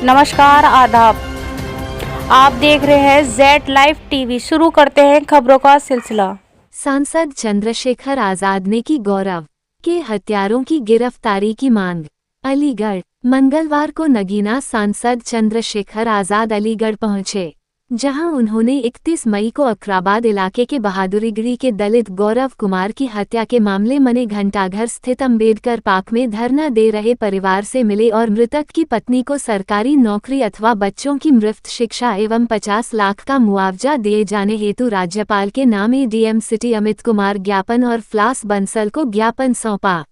नमस्कार, आदाब। आप देख रहे हैं जेड लाइव टीवी। शुरू करते हैं खबरों का सिलसिला। सांसद चंद्रशेखर आजाद ने की गौरव के हत्यारों की गिरफ्तारी की मांग। अलीगढ़ मंगलवार को नगीना सांसद चंद्रशेखर आजाद अलीगढ़ पहुंचे, जहां उन्होंने 31 मई को अकराबाद इलाके के बहादुरीगढ़ी के दलित गौरव कुमार की हत्या के मामले में घंटाघर स्थित अंबेडकर पार्क में धरना दे रहे परिवार से मिले और मृतक की पत्नी को सरकारी नौकरी अथवा बच्चों की मुफ्त शिक्षा एवं 50 लाख का मुआवजा दिए जाने हेतु राज्यपाल के नाम एडीएम सिटी अमित कुमार ज्ञापन और फ्लास बंसल को ज्ञापन सौंपा।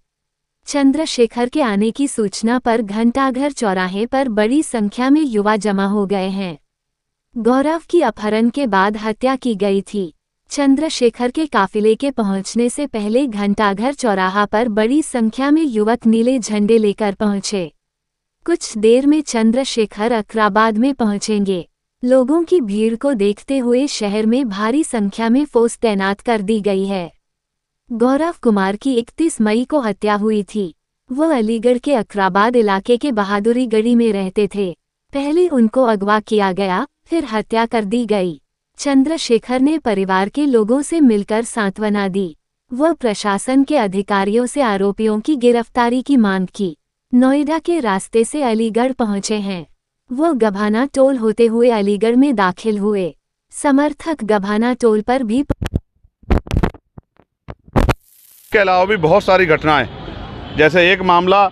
चंद्रशेखर के आने की सूचना पर घंटाघर चौराहे पर बड़ी संख्या में युवा जमा हो गए हैं। गौरव की अपहरण के बाद हत्या की गई थी। चंद्रशेखर के काफिले के पहुंचने से पहले घंटाघर चौराहा पर बड़ी संख्या में युवक नीले झंडे लेकर पहुंचे। कुछ देर में चंद्रशेखर अकराबाद में पहुंचेंगे। लोगों की भीड़ को देखते हुए शहर में भारी संख्या में फोर्स तैनात कर दी गई है। गौरव कुमार की 31 मई को हत्या हुई थी। वो अलीगढ़ के अकराबाद इलाके के बहादुरीगढ़ी में रहते थे। पहले उनको अगवा किया गया, फिर हत्या कर दी गई। चंद्रशेखर ने परिवार के लोगों से मिलकर सांत्वना दी। वह प्रशासन के अधिकारियों से आरोपियों की गिरफ्तारी की मांग की। नोएडा के रास्ते से अलीगढ़ पहुंचे हैं। वो गभाना टोल होते हुए अलीगढ़ में दाखिल हुए। समर्थक गभाना टोल पर भी के अलावा भी बहुत सारी घटनाएं, जैसे एक मामला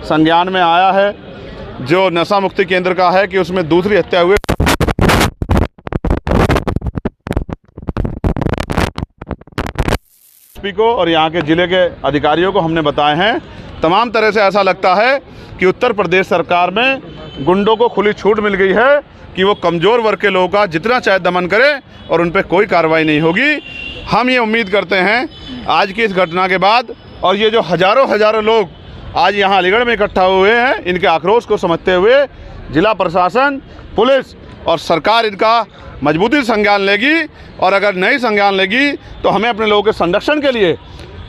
संज्ञान में आया है जो नशा मुक्ति केंद्र का है कि उसमें दूसरी हत्या हुई। को और यहाँ के जिले के अधिकारियों को हमने बताए हैं। तमाम तरह से ऐसा लगता है कि उत्तर प्रदेश सरकार में गुंडों को खुली छूट मिल गई है कि वो कमज़ोर वर्ग के लोगों का जितना चाहे दमन करें और उन पर कोई कार्रवाई नहीं होगी। हम ये उम्मीद करते हैं आज की इस घटना के बाद, और ये जो हज़ारों लोग आज यहाँ अलीगढ़ में इकट्ठा हुए हैं, इनके आक्रोश को समझते हुए जिला प्रशासन, पुलिस और सरकार इनका मजबूती से संज्ञान लेगी। और अगर नहीं संज्ञान लेगी तो हमें अपने लोगों के संरक्षण के लिए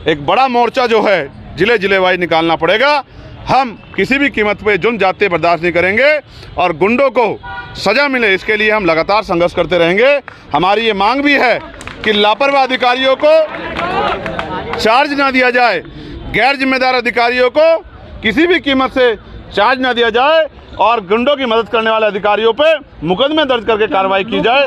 एक बड़ा मोर्चा जो है जिले वाइज निकालना पड़ेगा। हम किसी भी कीमत पे जुर्म जाते बर्दाश्त नहीं करेंगे और गुंडों को सज़ा मिले, इसके लिए हम लगातार संघर्ष करते रहेंगे। हमारी ये मांग भी है कि लापरवाह अधिकारियों को चार्ज ना दिया जाए, गैर जिम्मेदार अधिकारियों को किसी भी कीमत से चार्ज ना दिया जाए और गुंडों की मदद करने वाले अधिकारियों पे मुकदमे दर्ज करके कार्रवाई की जाए।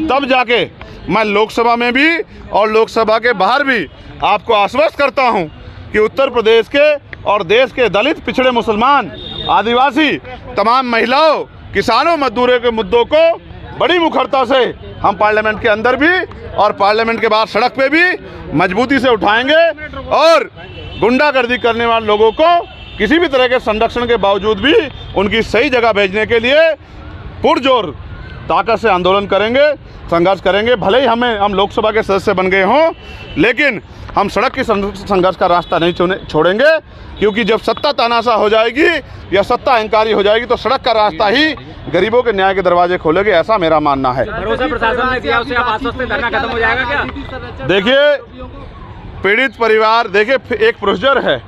तब जाके मैं लोकसभा में भी और लोकसभा के बाहर भी आपको आश्वस्त करता हूं कि उत्तर प्रदेश के और देश के दलित, पिछड़े, मुसलमान, आदिवासी, तमाम महिलाओं, किसानों, मजदूरों के मुद्दों को बड़ी मुखरता से हम पार्लियामेंट के अंदर भी और पार्लियामेंट के बाहर सड़क पे भी मजबूती से उठाएंगे और गुंडागर्दी करने वाले लोगों को किसी भी तरह के संरक्षण के बावजूद भी उनकी सही जगह भेजने के लिए पुरजोर ताकत से आंदोलन करेंगे, संघर्ष करेंगे। भले ही हम लोकसभा के सदस्य बन गए हों, लेकिन हम सड़क की संघर्ष का रास्ता नहीं छोड़ेंगे, क्योंकि जब सत्ता तानाशाह हो जाएगी या सत्ता अहंकारी हो जाएगी तो सड़क का रास्ता ही गरीबों के न्याय के दरवाजे खोलेगी, ऐसा मेरा मानना है। भरोसा प्रशासन ने दिया, उसे आप आश्वस्त हैं धरना खत्म हो जाएगा क्या? देखिए, पीड़ित परिवार, देखिए एक प्रोसीजर है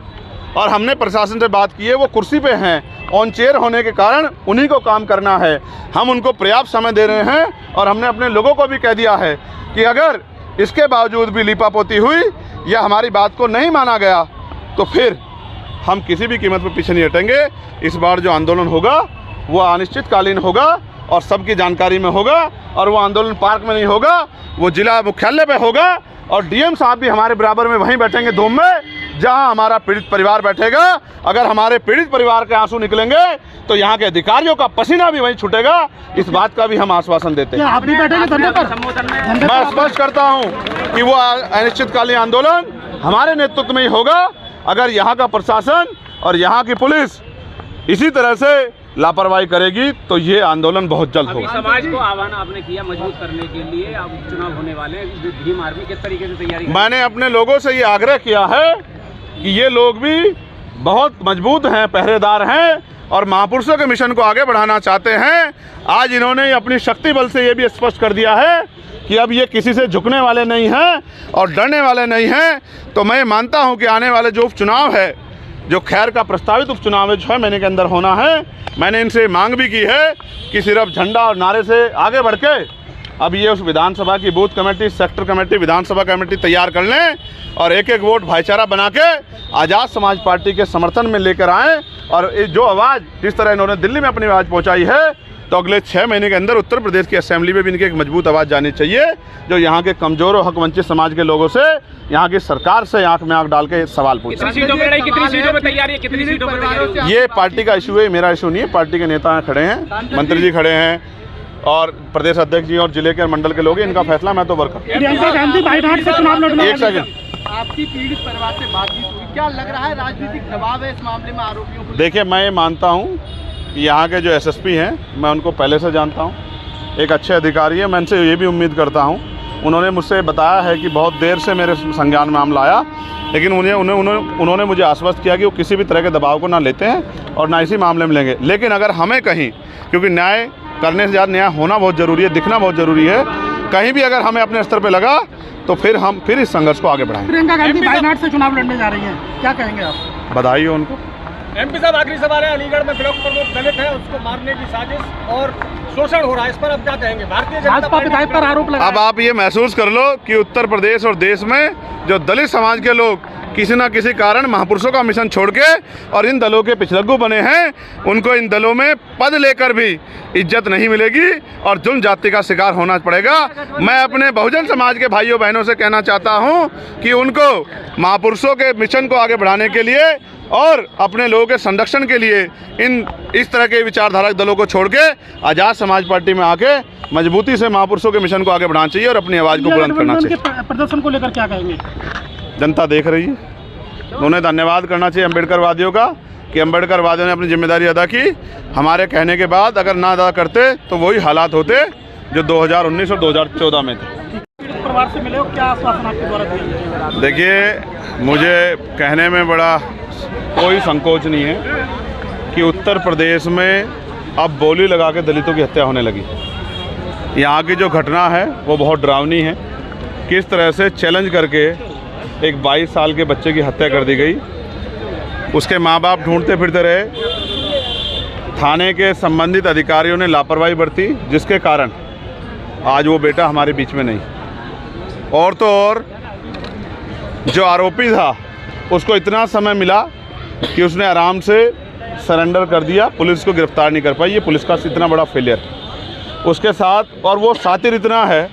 और हमने प्रशासन से बात की है। वो कुर्सी पे हैं, ऑन चेयर होने के कारण उन्हीं को काम करना है। हम उनको पर्याप्त समय दे रहे हैं और हमने अपने लोगों को भी कह दिया है कि अगर इसके बावजूद भी लीपापोती हुई या हमारी बात को नहीं माना गया तो फिर हम किसी भी कीमत पर पीछे नहीं हटेंगे। इस बार जो आंदोलन होगा वो अनिश्चितकालीन होगा और सबकी जानकारी में होगा, और वो आंदोलन पार्क में नहीं होगा, वो जिला मुख्यालय पे होगा और डीएम साहब भी हमारे बराबर में वहीं बैठेंगे धूम में, जहां हमारा पीड़ित परिवार बैठेगा। अगर हमारे पीड़ित परिवार के आंसू निकलेंगे तो यहाँ के अधिकारियों का पसीना भी वहीं छूटेगा। इस बात का भी हम आश्वासन देते हैं। आप भी बैठेंगे धरने पर? मैं स्पष्ट करता हूँ कि वो अनिश्चितकालीन आंदोलन हमारे नेतृत्व में ही होगा। अगर यहाँ का प्रशासन और यहाँ की पुलिस इसी तरह से लापरवाही करेगी तो ये आंदोलन बहुत जल्द होगा। समाज को आह्वान आपने किया मजबूत करने के लिए, अब चुनाव होने वाले हैं, भीम आर्मी किस तरीके से तैयारी? मैंने अपने लोगों से ये आग्रह किया है कि ये लोग भी बहुत मजबूत हैं, पहरेदार हैं और महापुरुषों के मिशन को आगे बढ़ाना चाहते हैं। आज इन्होंने अपनी शक्ति बल से ये भी स्पष्ट कर दिया है कि अब ये किसी से झुकने वाले नहीं हैं और डरने वाले नहीं हैं। तो मैं मानता हूं कि आने वाले जो उपचुनाव है जो खैर का प्रस्तावित उपचुनाव है 6 महीने के अंदर होना है, मैंने इनसे मांग भी की है कि सिर्फ झंडा और नारे से आगे बढ़ के अब ये उस विधानसभा की बूथ कमेटी, सेक्टर कमेटी, विधानसभा कमेटी तैयार कर लें और एक एक वोट भाईचारा बना के आज़ाद समाज पार्टी के समर्थन में लेकर आएँ। और जो आवाज़ जिस तरह इन्होंने दिल्ली में अपनी आवाज़ पहुँचाई है, तो अगले 6 महीने के अंदर उत्तर प्रदेश की असेंबली में भी इनकी एक मजबूत आवाज़ जानी चाहिए, जो यहाँ के कमज़ोर और हक वंचित समाज के लोगों से, यहाँ की सरकार से आंख में आंख डाल के सवाल पूछे। कितनी सीटों पर तैयारी है? कितनी सीटों पर तैयारी है? ये पार्टी का इशू है, मेरा इशू नहीं है। पार्टी के नेता खड़े हैं, मंत्री जी खड़े हैं और प्रदेश अध्यक्ष जी और जिले के मंडल के लोग हैं, इनका फैसला मैं तो वर्कर। प्रियंका गांधी बाईघाट से चुनाव लड़ने एक सेकंड, आपकी पीड़ित परिवार से बातचीत हुई, क्या लग रहा है राजनीतिक दबाव है इस मामले में आरोपियों को? देखिए, मैं ये मानता हूँ कि यहाँ के जो एसएसपी हैं, मैं उनको पहले से जानता हूँ, एक अच्छे अधिकारी है। मैं इनसे ये भी उम्मीद करता हूँ, उन्होंने मुझसे बताया है कि बहुत देर से मेरे संज्ञान में मामला आया, लेकिन उन्होंने मुझे आश्वस्त किया कि वो किसी भी तरह के दबाव को ना लेते हैं और ना इसी मामले में लेंगे। लेकिन अगर हमें कहीं, क्योंकि न्याय करने से ज़्यादा न्याय होना बहुत ज़रूरी है, दिखना बहुत ज़रूरी है, कहीं भी अगर हमें अपने स्तर पर लगा तो फिर हम इस संघर्ष को आगे बढ़ाएंगे। प्रियंका गांधी बाईघाट से चुनाव लड़ने जा रही हैं, क्या कहेंगे आप? बधाई हो उनको। एमपी साहब, आखिरी सवाल है, अलीगढ़ में ब्लॉक प्रमुख दलित है, उसको मारने की साजिश और शोषण हो रहा है, इस पर अब क्या कहेंगे? भारतीय जनता पार्टी विधायक पर आरोप लगा। अब आप ये महसूस कर लो कि उत्तर प्रदेश और देश में जो दलित समाज के लोग किसी न किसी कारण महापुरुषों का मिशन छोड़ के और इन दलों के पिछलग्गू बने हैं, उनको इन दलों में पद लेकर भी इज्जत नहीं मिलेगी और जुल्म जाति का शिकार होना पड़ेगा। मैं अपने बहुजन समाज के भाइयों बहनों से कहना चाहता हूं कि उनको महापुरुषों के मिशन को आगे बढ़ाने के लिए और अपने लोगों के संरक्षण के लिए इस तरह के विचारधारा दलों को छोड़ के आज़ाद समाज पार्टी में आके मजबूती से महापुरुषों के मिशन को आगे बढ़ाना चाहिए और अपनी आवाज़ को बुलंद करना चाहिए। प्रदर्शन को लेकर क्या कहेंगे? जनता देख रही है, उन्हें धन्यवाद करना चाहिए अम्बेडकरवादियों का कि अम्बेडकरवादियों ने अपनी जिम्मेदारी अदा की। हमारे कहने के बाद अगर ना अदा करते तो वही हालात होते जो 2019 और 2014 में थे। परिवार से मिले हो, क्या आश्वासन आपके द्वारा दिया? देखिए, मुझे कहने में बड़ा कोई संकोच नहीं है कि उत्तर प्रदेश में अब बोली लगा के दलितों की हत्या होने लगी। यहाँ की जो घटना है वो बहुत डरावनी है। किस तरह से चैलेंज करके एक 22 साल के बच्चे की हत्या कर दी गई, उसके माँ बाप ढूंढते फिरते रहे, थाने के संबंधित अधिकारियों ने लापरवाही बरती, जिसके कारण आज वो बेटा हमारे बीच में नहीं। और तो और जो आरोपी था उसको इतना समय मिला कि उसने आराम से सरेंडर कर दिया, पुलिस को गिरफ्तार नहीं कर पाई। ये पुलिस का इतना बड़ा फेलियर उसके साथ। और वो सातिर इतना है,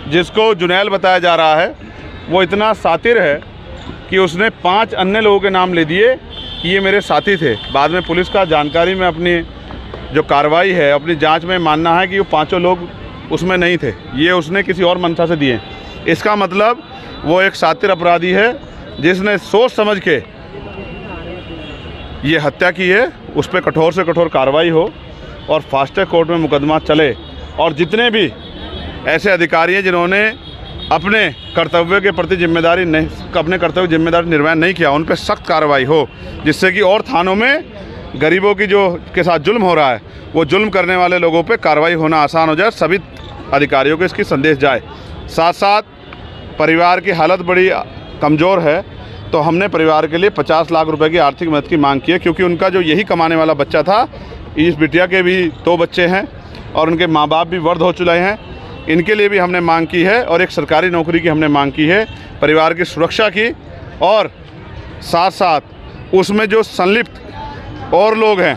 जिसको जुनैल बताया जा रहा है, वो इतना सातिर है कि उसने 5 अन्य लोगों के नाम ले दिए कि ये मेरे साथी थे। बाद में पुलिस का जानकारी में अपनी जो कार्रवाई है, अपनी जांच में मानना है कि वो 5 लोग उसमें नहीं थे, ये उसने किसी और मंशा से दिए। इसका मतलब वो एक सातिर अपराधी है जिसने सोच समझ के ये हत्या की है। उस पर कठोर से कठोर कार्रवाई हो और फास्ट ट्रैक कोर्ट में मुकदमा चले, और जितने भी ऐसे अधिकारी हैं जिन्होंने अपने कर्तव्य के प्रति अपने कर्तव्य जिम्मेदारी निर्वहन नहीं किया, उन पर सख्त कार्रवाई हो, जिससे कि और थानों में गरीबों की के साथ जुल्म हो रहा है, वो जुल्म करने वाले लोगों पे कार्रवाई होना आसान हो जाए, सभी अधिकारियों को इसकी संदेश जाए। साथ साथ परिवार की हालत बड़ी कमज़ोर है, तो हमने परिवार के लिए 50 लाख रुपए की आर्थिक मदद की मांग की है, क्योंकि उनका जो यही कमाने वाला बच्चा था, इस बिटिया के भी 2 बच्चे हैं और उनके माँ बाप भी वृद्ध हो चुके हैं, इनके लिए भी हमने मांग की है और एक सरकारी नौकरी की हमने मांग की है, परिवार की सुरक्षा की, और साथ साथ उसमें जो संलिप्त और लोग हैं